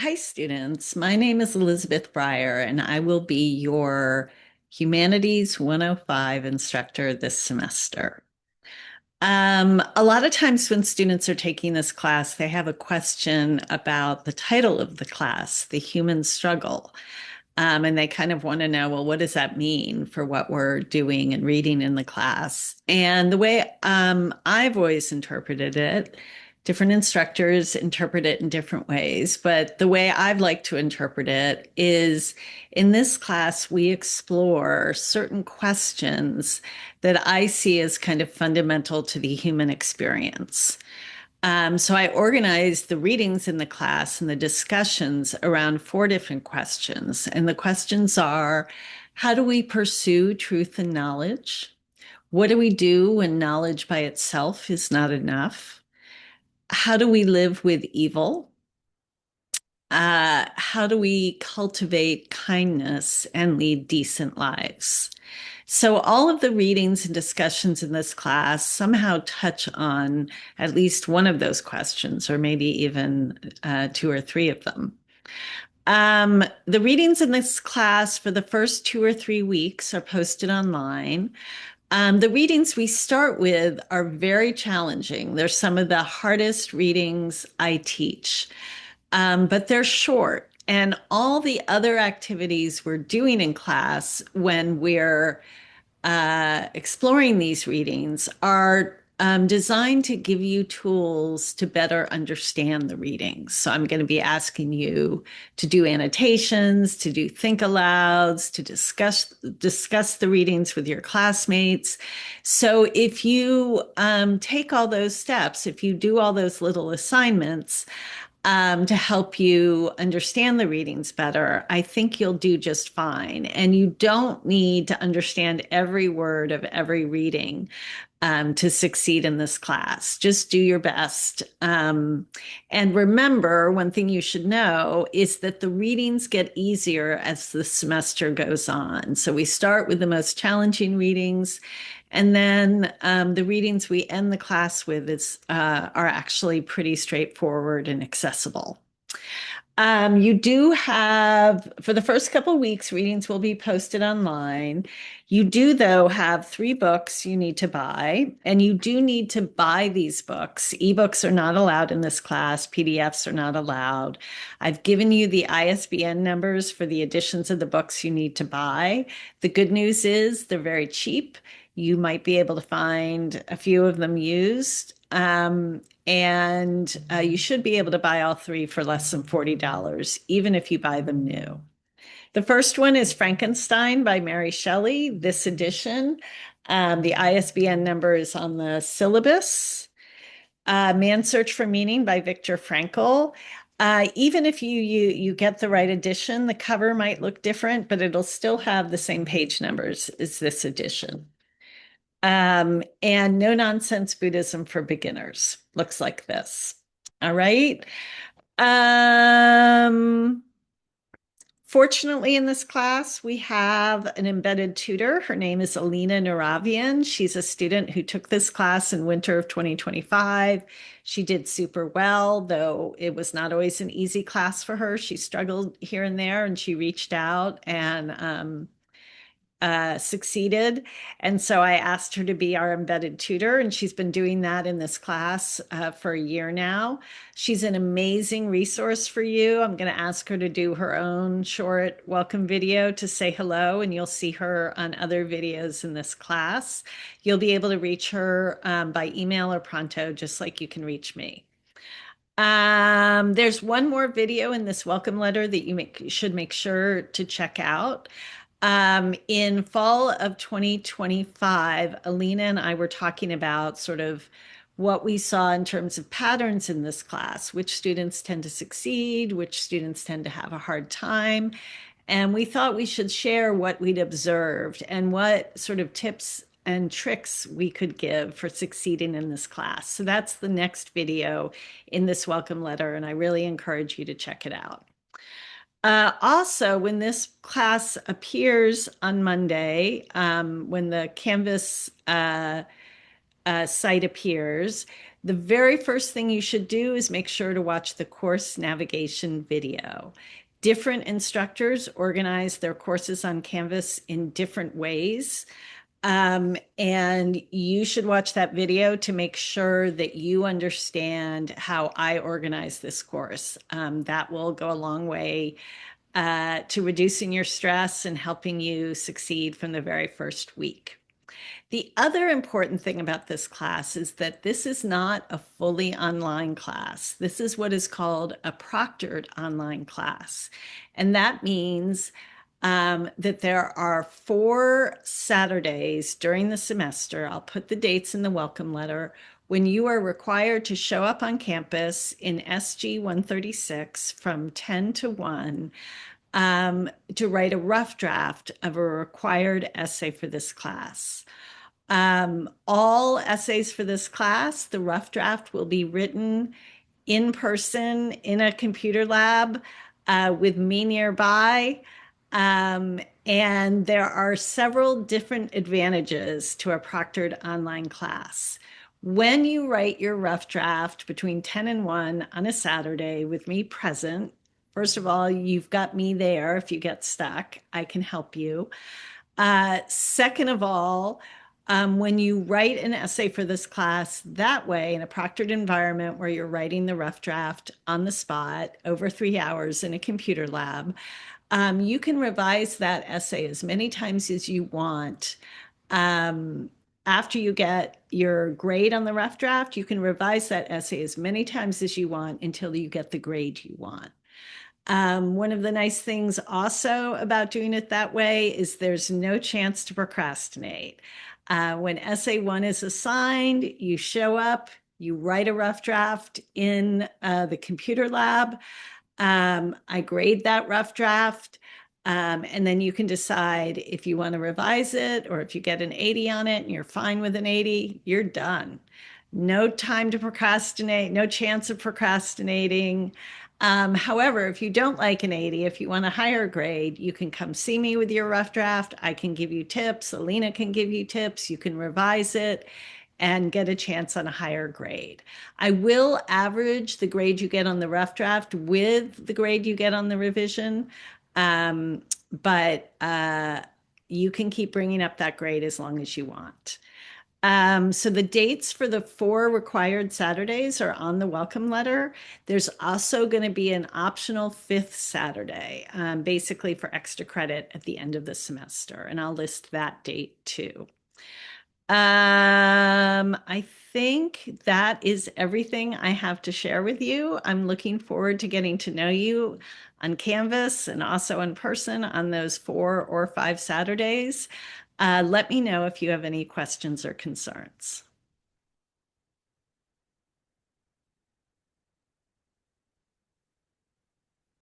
Hi, students. My name is Elizabeth Breyer, and I will be your Humanities 105 instructor this semester. A lot of times when students are taking this class, they have a question about the title of the class, The Human Struggle. And they kind of want to know, well, what does that mean for what we're doing and reading in the class? And the way I've always interpreted it, different instructors interpret it in different ways, but the way I've liked to interpret it is in this class, we explore certain questions that I see as kind of fundamental to the human experience. So I organized the readings in the class and the discussions around four different questions. And the questions are, how do we pursue truth and knowledge? What do we do when knowledge by itself is not enough? How do we live with evil? How do we cultivate kindness and lead decent lives? So, all of the readings and discussions in this class somehow touch on at least one of those questions, or maybe even two or three of them. The readings in this class for the first 2 or 3 weeks are posted online. The readings we start with are very challenging. They're some of the hardest readings I teach, but they're short. And all the other activities we're doing in class when we're exploring these readings are designed to give you tools to better understand the readings. So I'm going to be asking you to do annotations, to do think alouds, to discuss the readings with your classmates. So if you take all those steps, if you do all those little assignments, to help you understand the readings better, I think you'll do just fine. And you don't need to understand every word of every reading to succeed in this class. Just do your best. And remember, one thing you should know is that the readings get easier as the semester goes on. So we start with the most challenging readings. And then the readings we end the class with are actually pretty straightforward and accessible. You do have, for the first couple of weeks, readings will be posted online. You do, though, have 3 books you need to buy, and you do need to buy these books. Ebooks are not allowed in this class, PDFs are not allowed. I've given you the ISBN numbers for the editions of the books you need to buy. The good news is they're very cheap. You might be able to find a few of them used. And you should be able to buy all 3 for less than $40, even if you buy them new. The first one is Frankenstein by Mary Shelley, this edition. The ISBN number is on the syllabus. Man's Search for Meaning by Viktor Frankl. Even if you get the right edition, the cover might look different, but it'll still have the same page numbers as this edition. And No Nonsense Buddhism for Beginners looks like this. All right. Um, Fortunately, in this class, we have an embedded tutor. Her name is Alina Naravian. She's a student who took this class in winter of 2025. She did super well, though it was not always an easy class for her. She struggled here and there, and she reached out and succeeded. And so I asked her to be our embedded tutor, and she's been doing that in this class for a year now. She's an amazing resource for you. I'm going to ask her to do her own short welcome video to say hello, and you'll see her on other videos in this class. You'll be able to reach her by email or pronto, just like you can reach me. There's one more video in this welcome letter that you should make sure to check out. In fall of 2025, Alina and I were talking about sort of what we saw in terms of patterns in this class, which students tend to succeed, which students tend to have a hard time. And we thought we should share what we'd observed and what sort of tips and tricks we could give for succeeding in this class. So that's the next video in this welcome letter, and I really encourage you to check it out. Also, when this class appears on Monday, when the Canvas site appears, The very first thing you should do is make sure to watch the course navigation video. Different instructors organize their courses on Canvas in different ways. And you should watch that video to make sure that you understand how I organize this course. That will go a long way to reducing your stress and helping you succeed from the very first week. The other important thing about this class is that this is not a fully online class. This is what is called a proctored online class. And that means that there are 4 Saturdays during the semester. I'll put the dates in the welcome letter when you are required to show up on campus in SG 136 from 10 to 1 to write a rough draft of a required essay for this class. All essays for this class, the rough draft will be written in person in a computer lab with me nearby. And there are several different advantages to a proctored online class. When you write your rough draft between 10 and 1 on a Saturday with me present, first of all, you've got me there. If you get stuck, I can help you. Second of all, when you write an essay for this class that way in a proctored environment where you're writing the rough draft on the spot over 3 hours in a computer lab, you can revise that essay as many times as you want. After you get your grade on the rough draft, you can revise that essay as many times as you want until you get the grade you want. One of the nice things also about doing it that way is there's no chance to procrastinate. When essay 1 is assigned, you show up, you write a rough draft in the computer lab. I grade that rough draft, and then you can decide if you want to revise it or if you get an 80 on it and you're fine with an 80, you're done. No time to procrastinate, no chance of procrastinating. However, if you don't like an 80, if you want a higher grade, you can come see me with your rough draft. I can give you tips. Alina can give you tips. You can revise it and get a chance on a higher grade. I will average the grade you get on the rough draft with the grade you get on the revision, but you can keep bringing up that grade as long as you want. So the dates for the 4 required Saturdays are on the welcome letter. There's also going to be an optional 5th Saturday, basically for extra credit at the end of the semester, and I'll list that date too. I think that is everything I have to share with you. I'm looking forward to getting to know you on Canvas and also in person on those 4 or 5 Saturdays. Let me know if you have any questions or concerns.